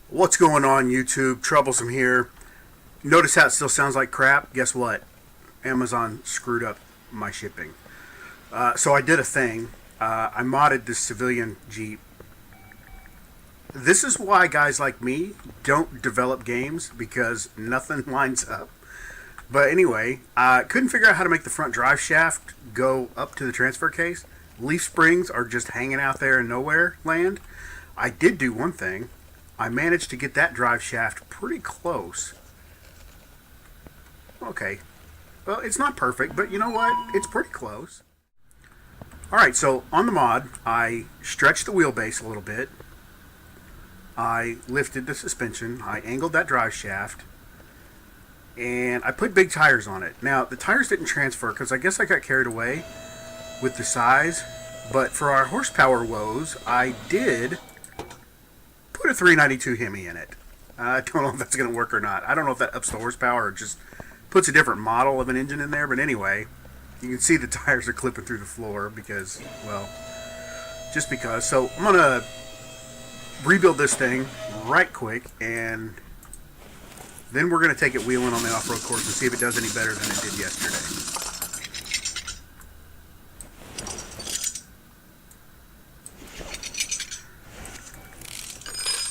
What's going on, YouTube? Troublesome here. Notice how it still sounds like crap? Guess what? Amazon screwed up my shipping. So I did a thing. I modded this civilian Jeep. This is why guys like me don't develop games, because nothing lines up. But anyway, I couldn't figure out how to make the front drive shaft go up to the transfer case. Leaf springs are just hanging out there in nowhere land. I did do one thing. I managed to get that drive shaft pretty close. Okay. Well, it's not perfect, but you know what? It's pretty close. Alright, so on the mod, I stretched the wheelbase a little bit. I lifted the suspension. I angled that drive shaft. And I put big tires on it. Now, the tires didn't transfer because I guess I got carried away with the size. But for our horsepower woes, I did put a 392 Hemi in it. I don't know if that's going to work or not. I don't know if that ups the horsepower or just puts a different model of an engine in there. But anyway, you can see the tires are clipping through the floor because, well, just because. So I'm going to rebuild this thing right quick, and then we're going to take it wheeling on the off-road course and see if it does any better than it did yesterday.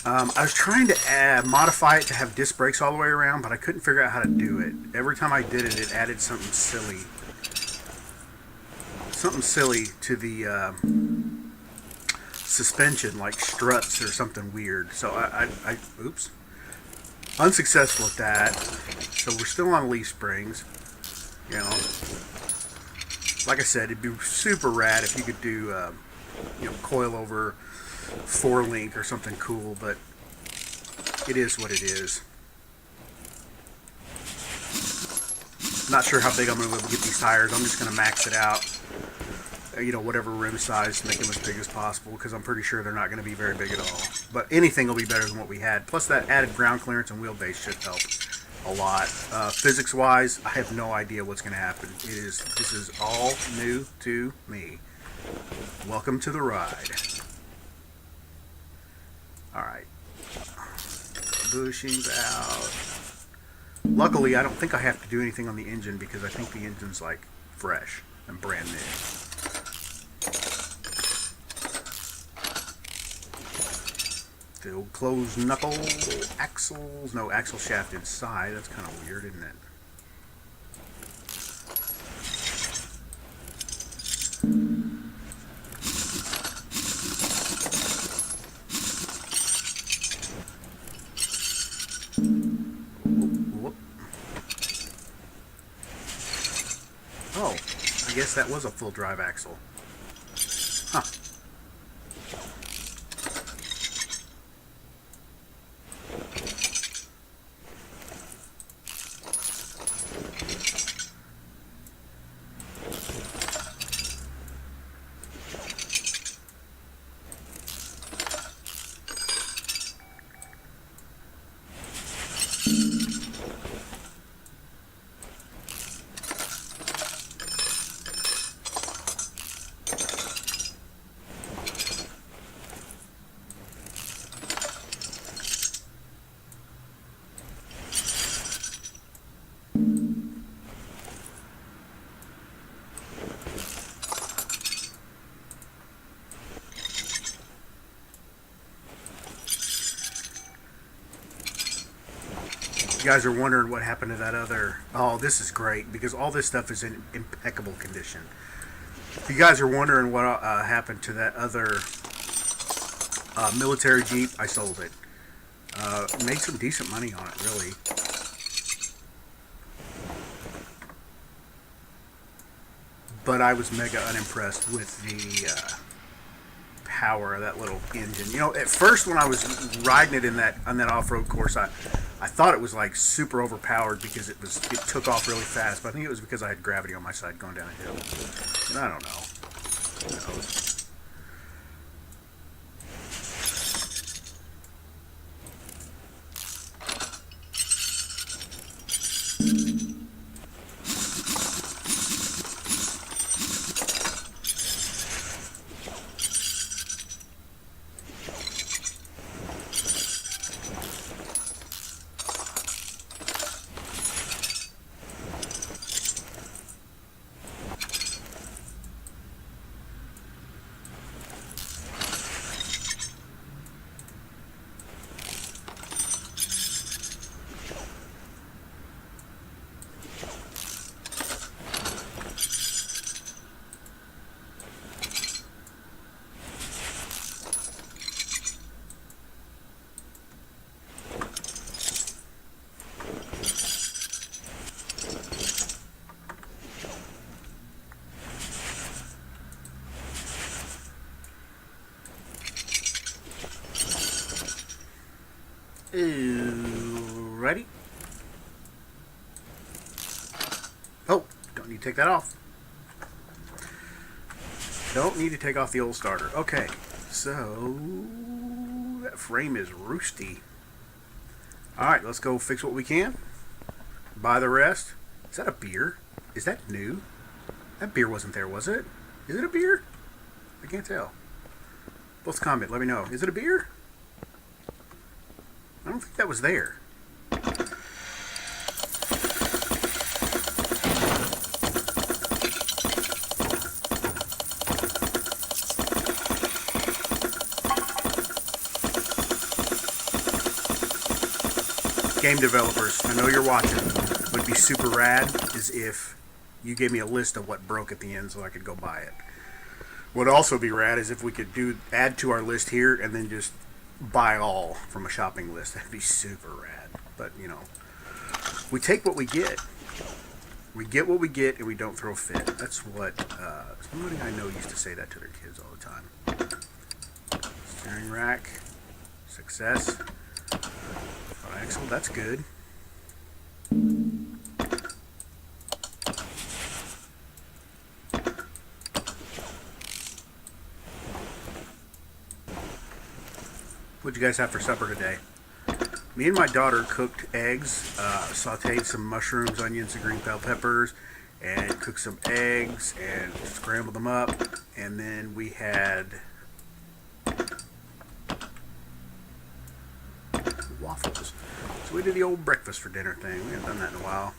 I was trying to modify it to have disc brakes all the way around, but I couldn't figure out how to do it. Every time I did it, it added something silly. Something silly to the suspension, like struts or something weird. So oops. Unsuccessful at that. So we're still on leaf springs. You know, like I said, it'd be super rad if you could do, coil over 4-link or something cool, but it is what it is. Not sure how big I'm going to be able to get these tires. I'm just going to max it out. Whatever rim size, make them as big as possible, because I'm pretty sure they're not going to be very big at all. But anything will be better than what we had. Plus that added ground clearance and wheelbase should help a lot. Physics-wise, I have no idea what's going to happen. This is all new to me. Welcome to the ride. Alright. Bushings out. Luckily, I don't think I have to do anything on the engine because I think the engine's like fresh and brand new. The old closed knuckle axles. No, axle shaft inside. That's kind of weird, isn't it? Whoop. Oh, I guess that was a full drive axle. Huh. You guys are wondering what happened to that other... Oh, this is great, because all this stuff is in impeccable condition. If you guys are wondering what happened to that other military Jeep, I sold it. Made some decent money on it, really. But I was mega unimpressed with the power of that little engine. At first when I was riding it on that off-road course, I thought it was like super overpowered because it took off really fast, but I think it was because I had gravity on my side going down a hill. And I don't know. Who knows? Ooh, ready? Oh, don't need to take that off. Don't need to take off the old starter. Okay, so that frame is roosty. Alright, let's go fix what we can. Buy the rest. Is that a beer? Is that new? That beer wasn't there, was it? Is it a beer? I can't tell. Both comment, let me know. Is it a beer? I don't think that was there. Game developers, I know you're watching. Would be super rad is if you gave me a list of what broke at the end so I could go buy it. Would also be rad is if we could add to our list here and then just buy all from a shopping list. That'd be super rad. But you know, we take what we get. We get what we get and we don't throw a fit. That's what somebody I know used to say that to their kids all the time. Steering rack, success. Axle, that's good. What'd you guys have for supper today? Me and my daughter cooked eggs, sauteed some mushrooms, onions, and green bell peppers, and cooked some eggs and scrambled them up. And then we had waffles. So we did the old breakfast for dinner thing. We haven't done that in a while.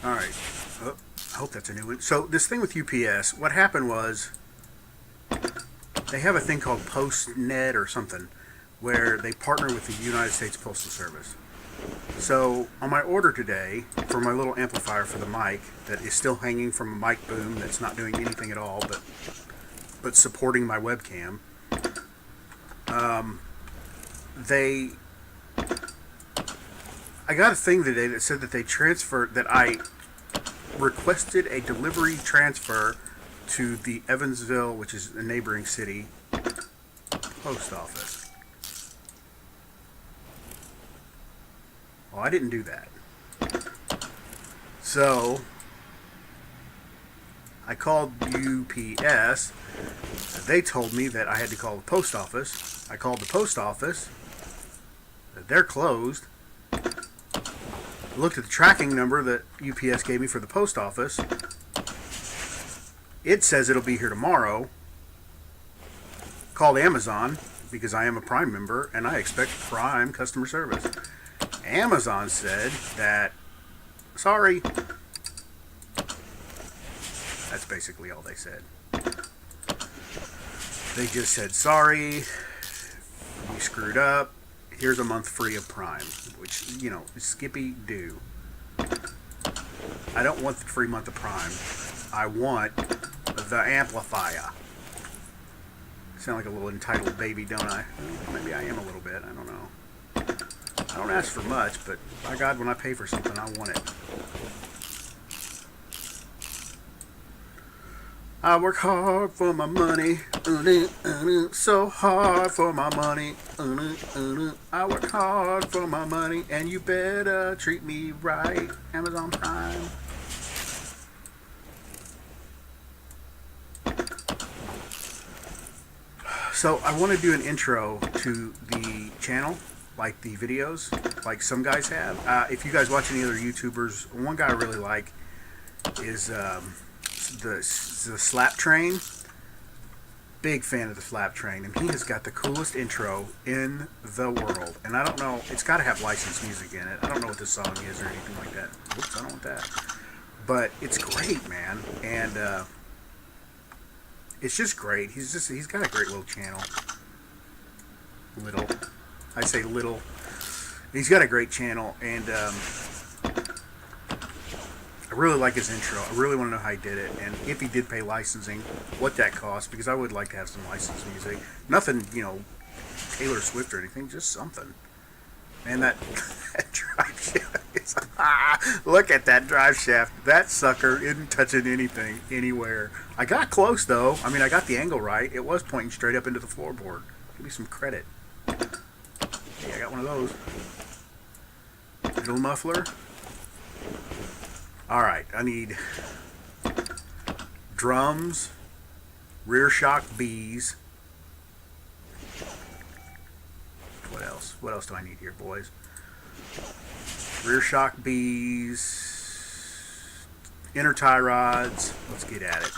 Alright. Oh, I hope that's a new one. So this thing with UPS, what happened was they have a thing called PostNet or something where they partner with the United States Postal Service. So on my order today for my little amplifier for the mic that is still hanging from a mic boom that's not doing anything at all but supporting my webcam, I got a thing today that said that that I requested a delivery transfer to the Evansville, which is a neighboring city, post office. Well, I didn't do that. So I called UPS. They told me that I had to call the post office. I called the post office. They're closed. I looked at the tracking number that UPS gave me for the post office. It says it'll be here tomorrow. Called Amazon because I am a Prime member and I expect Prime customer service. Amazon said that, sorry. That's basically all they said. They just said, sorry, you screwed up. Here's a month free of Prime, which, you know, Skippy do. I don't want the free month of Prime. I want the amplifier. Sound like a little entitled baby, don't I? Well, maybe I am a little bit. I don't know. I don't ask for much, but by God, when I pay for something, I want it. I work hard for my money, so hard for my money. I work hard for my money, and you better treat me right. Amazon Prime. So I want to do an intro to the channel, like the videos, like some guys have. If you guys watch any other YouTubers, one guy I really like is the Slap Train. Big fan of the Slap Train, and he has got the coolest intro in the world. And I don't know, it's got to have licensed music in it. I don't know what the song is or anything like that. Oops, I don't want that. But it's great, man, and it's just great. He's got a great little channel. I say little. He's got a great channel, and I really like his intro. I really want to know how he did it, and if he did pay licensing, what that cost, because I would like to have some licensed music. Nothing, you know, Taylor Swift or anything, just something. Man, that drive shit is, Look at that drive shaft. That sucker isn't touching anything anywhere. I got close though. I mean, I got the angle right. It was pointing straight up into the floorboard. Give me some credit. Hey, I got one of those. Little muffler. Alright, I need drums, rear shock Bs. What else? What else do I need here, boys? Rear shock Bs, inner tie rods. Let's get at it.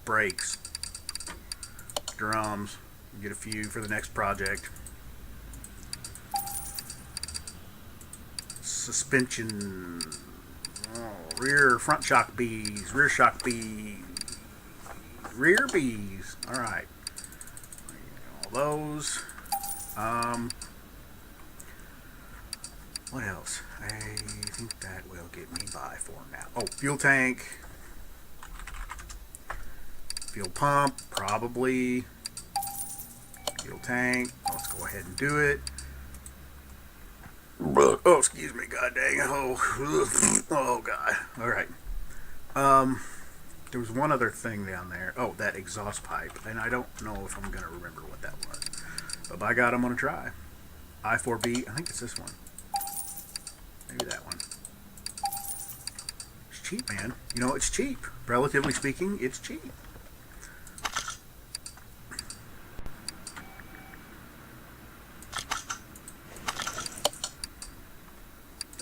Brakes, drums. Get a few for the next project. Suspension, rear front shock Bs, rear shock Bs, rear Bs. All right, all those. What else? I think that will get me by for now. Oh, fuel tank, fuel pump, probably. Fuel tank. Let's go ahead and do it. Oh, excuse me, god dang. Oh god. Alright. There was one other thing down there. Oh, that exhaust pipe. And I don't know if I'm going to remember what that was. But by God, I'm going to try. I4B. I think it's this one. Maybe that one. It's cheap, man. You know, it's cheap. Relatively speaking, it's cheap.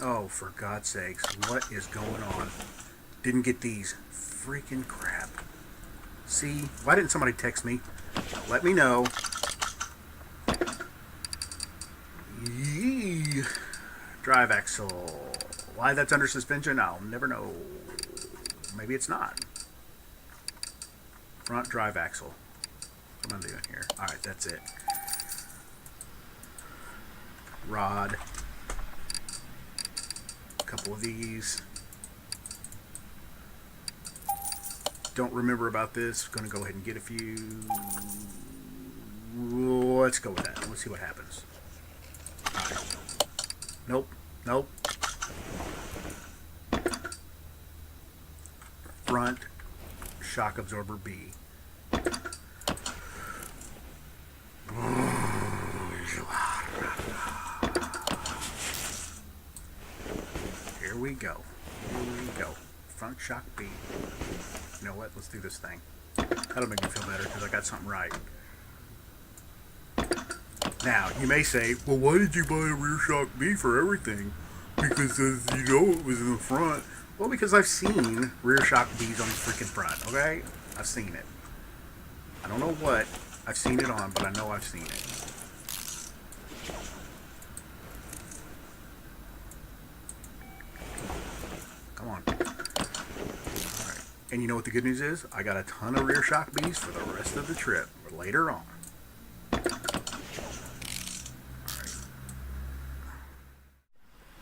Oh, for God's sakes, what is going on? Didn't get these. Freaking crap. See? Why didn't somebody text me? Let me know. Yee. Drive axle. Why that's under suspension, I'll never know. Maybe it's not. Front drive axle. What am I doing here? Alright, that's it. Rod. Couple of these. Don't remember about this. Gonna go ahead and get a few. Let's go with that. Let's see what happens. Alright. Nope. Nope. Front shock absorber B. Here we go. Here we go. Front shock B. You know what? Let's do this thing. That'll make me feel better because I got something right. Now, you may say, well, why did you buy a rear shock B for everything? Because you know it was in the front. Well, because I've seen rear shock Bs on the freaking front, okay? I've seen it. I don't know what I've seen it on, but I know I've seen it. Come on. Alright. And you know what the good news is? I got a ton of rear shock Bs for the rest of the trip, or later on.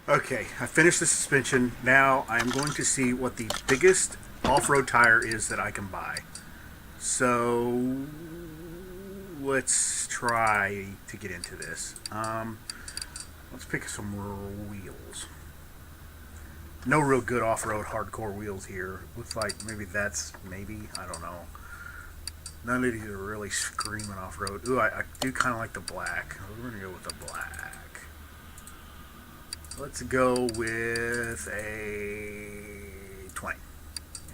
Okay, I finished the suspension. Now I am going to see what the biggest off-road tire is that I can buy. So let's try to get into this. Let's pick some wheels. No real good off-road hardcore wheels here. Looks like maybe I don't know. None of these are really screaming off-road. Ooh, I do kind of like the black. We're going to go with the black. Let's go with a 20.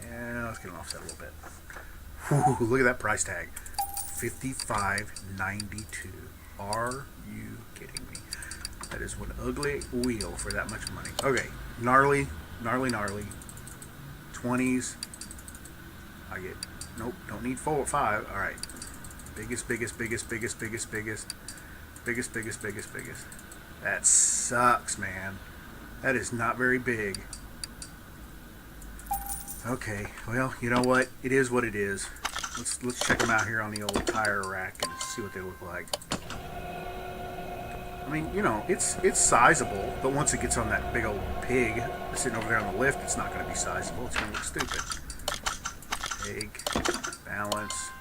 And let's get an offset a little bit. Whew, look at that price tag. $55.92. Are you kidding me? That is one ugly wheel for that much money. Okay, gnarly. 20s. I get, nope, don't need 4 or 5. All right. Biggest. That sucks, man. That is not very big. Okay, well, you know what? It is what it is. Let's check them out here on the old tire rack and see what they look like. I mean, you know, it's sizable, but once it gets on that big old pig sitting over there on the lift, it's not going to be sizable. It's going to look stupid. Pig, balance.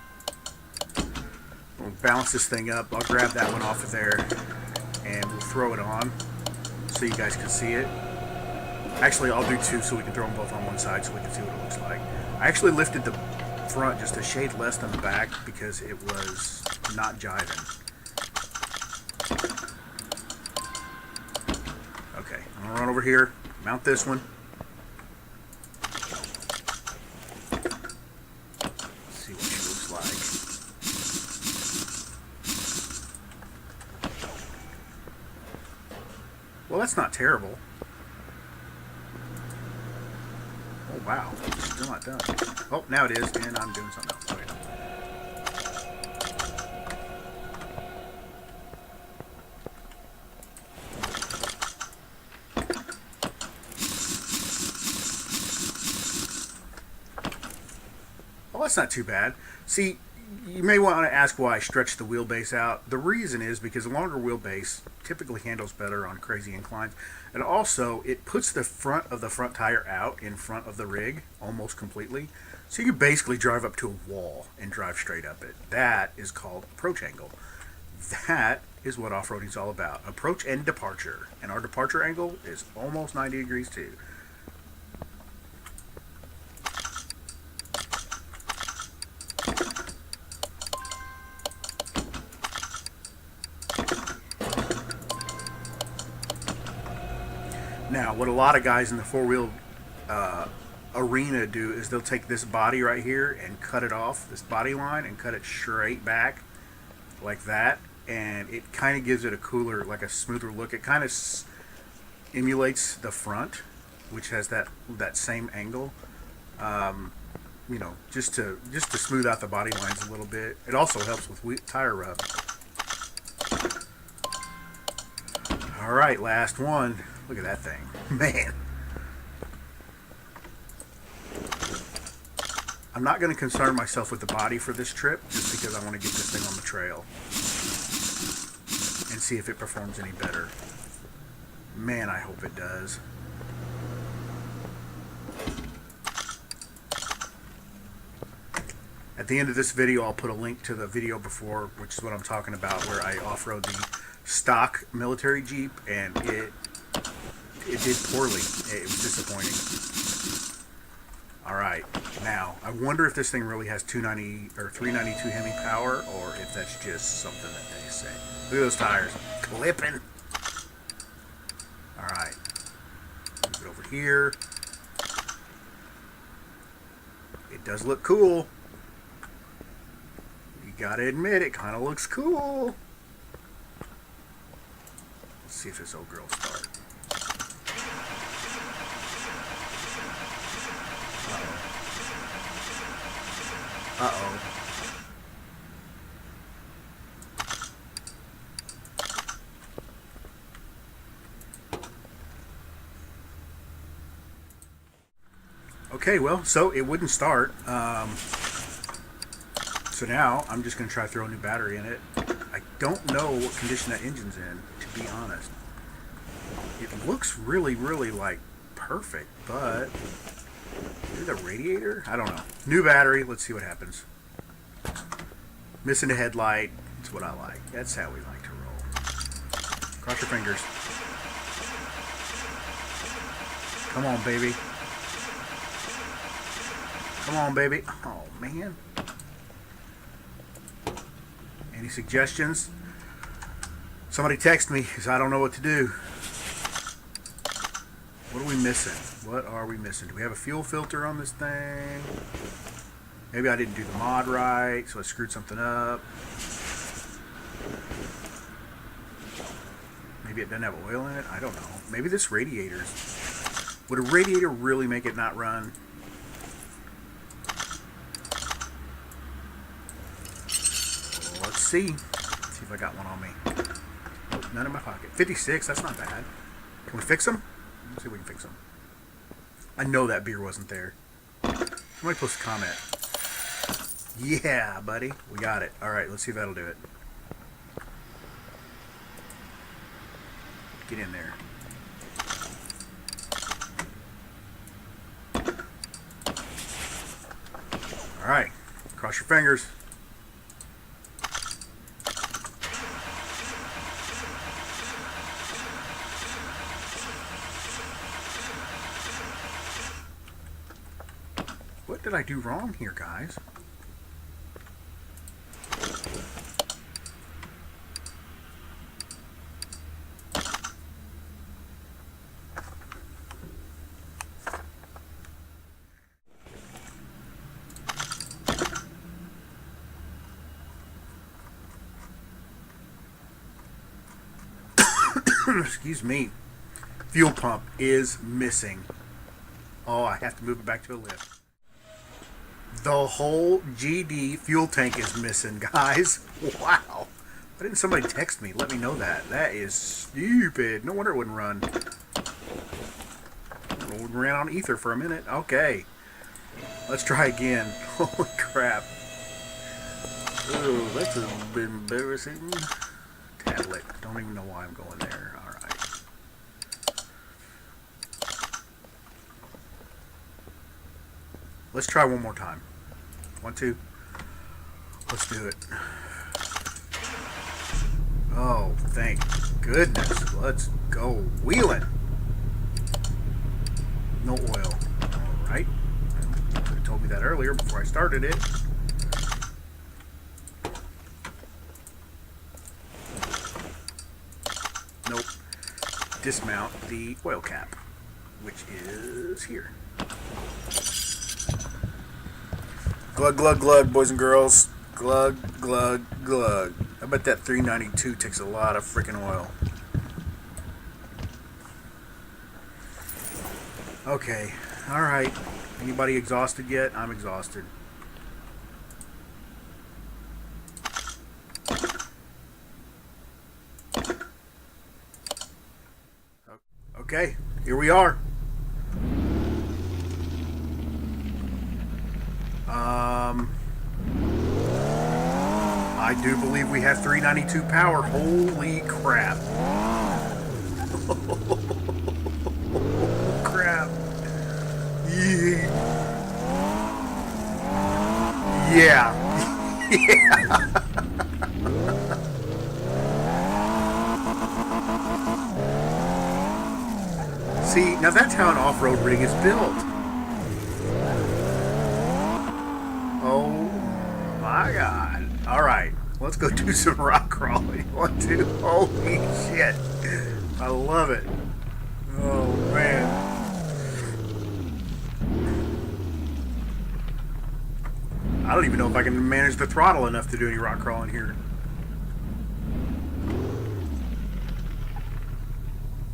We'll balance this thing up. I'll grab that one off of there and we'll throw it on so you guys can see it. Actually, I'll do two so we can throw them both on one side so we can see what it looks like. I actually lifted the front just a shade less than the back because it was not jiving. Okay, I'm going to run over here, mount this one. See what she looks like. Well, that's not terrible. Oh, wow. Still not done. Oh, now it is, and I'm doing something else. Wait. Well, that's not too bad. See, you may want to ask why I stretched the wheelbase out. The reason is because a longer wheelbase typically handles better on crazy inclines. And also, it puts the front of the front tire out in front of the rig almost completely. So you can basically drive up to a wall and drive straight up it. That is called approach angle. That is what off-roading is all about. Approach and departure. And our departure angle is almost 90 degrees too. Now, what a lot of guys in the four-wheel arena do is they'll take this body right here and cut it off, this body line, and cut it straight back like that, and it kind of gives it a cooler, like a smoother look. It kind of emulates the front, which has that same angle. You know, just to smooth out the body lines a little bit. It also helps with tire rub. All right, last one. Look at that thing, man. I'm not going to concern myself with the body for this trip just because I want to get this thing on the trail and see if it performs any better. Man, I hope it does. At the end of this video, I'll put a link to the video before, which is what I'm talking about, where I off-road the stock military Jeep, and it did poorly. It was disappointing. Alright, now, I wonder if this thing really has 290 or 392 Hemi power, or if that's just something that they say. Look at those tires. Clipping. Alright. Move it over here. It does look cool. You gotta admit, it kind of looks cool. Let's see if this old girl starts. Uh-oh. Okay, well, so it wouldn't start. So now I'm just going to try to throw a new battery in it. I don't know what condition that engine's in, to be honest. It looks really, really, like, perfect, but... Is it a radiator? I don't know. New battery. Let's see what happens. Missing a headlight. That's what I like. That's how we like to roll. Cross your fingers. Come on, baby. Come on, baby. Oh, man. Any suggestions? Somebody text me because I don't know what to do. What are we missing? What are we missing? Do we have a fuel filter on this thing? Maybe I didn't do the mod right, so I screwed something up. Maybe it doesn't have oil in it? I don't know. Maybe this radiator's... Would a radiator really make it not run? Let's see. Let's see if I got one on me. Oh, none in my pocket. 56, that's not bad. Can we fix them? Let's see if we can fix them. I know that beer wasn't there. Somebody post a comment. Yeah, buddy. We got it. Alright, let's see if that'll do it. Get in there. Alright. Cross your fingers. did I do wrong here, guys? Excuse me. Fuel pump is missing. Oh, I have to move it back to a lift. The whole GD fuel tank is missing, guys. Wow. Why didn't somebody text me? Let me know that. That is stupid. No wonder it wouldn't run. We ran on ether for a minute. Okay. Let's try again. Holy crap. Oh, that's a bit embarrassing. Tablet. Don't even know why I'm going there. Alright. Let's try one more time. 1, 2. Let's do it. Oh, thank goodness. Let's go wheeling. No oil. Alright. You could have told me that earlier before I started it. Nope. Dismount the oil cap, which is here. Glug, glug, glug, boys and girls. Glug, glug, glug. I bet that 392 takes a lot of freaking oil. Okay. Alright. Anybody exhausted yet? I'm exhausted. Okay. Here we are. I do believe we have 392 power. Holy crap. Crap. Yeah. Yeah. See, now that's how an off-road rig is built. Oh my god. Alright, let's go do some rock crawling. 1, 2. Holy shit. I love it. Oh man. I don't even know if I can manage the throttle enough to do any rock crawling here.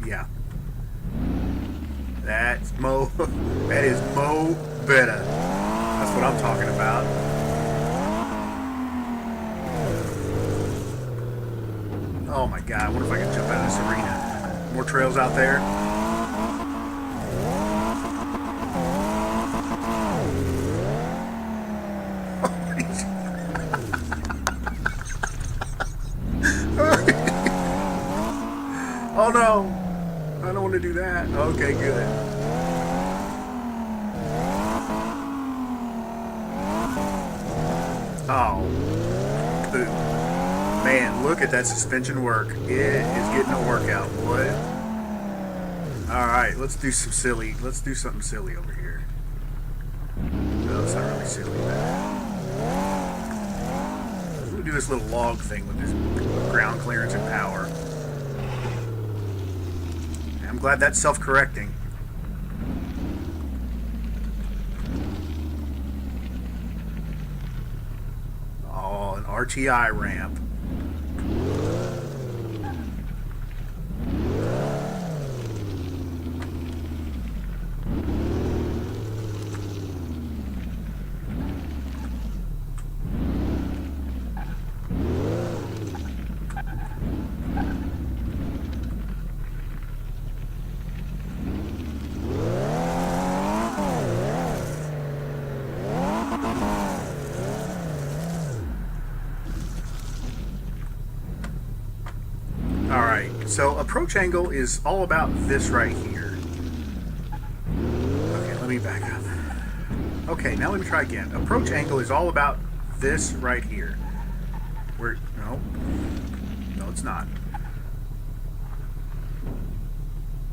Yeah. That's Mo. That is Mo better. That's what I'm talking about. Oh my god, I wonder if I can jump out of this arena. More trails out there. Oh no! I don't want to do that. Okay, good. Oh, poop. Man, look at that suspension work. It is getting a workout, boy. Alright, let's do some silly. Let's do something silly over here. No, it's not really silly, but I'm gonna do this little log thing with this ground clearance and power. I'm glad that's self-correcting. Oh, an RTI ramp. So approach angle is all about this right here. Okay, let me back up. Okay, now let me try again. Approach angle is all about this right here. Where, no, it's not.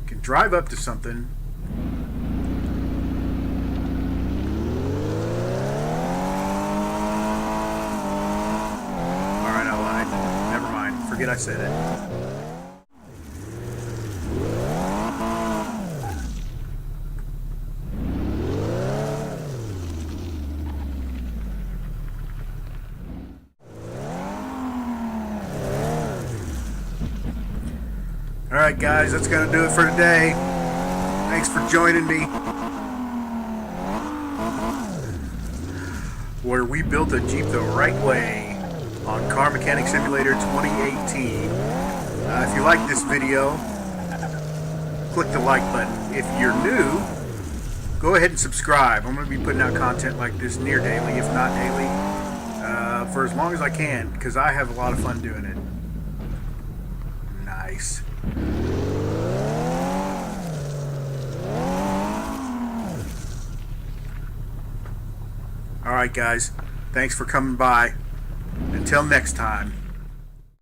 You can drive up to something. forget I said it. Alright guys, that's going to do it for today. Thanks for joining me, where we built a Jeep the right way on Car Mechanic Simulator 2018. If you like this video, click the like button. If you're new, go ahead and subscribe. I'm going to be putting out content like this near daily, if not daily, for as long as I can, because I have a lot of fun doing it. Nice. Alright guys, thanks for coming by. Until next time.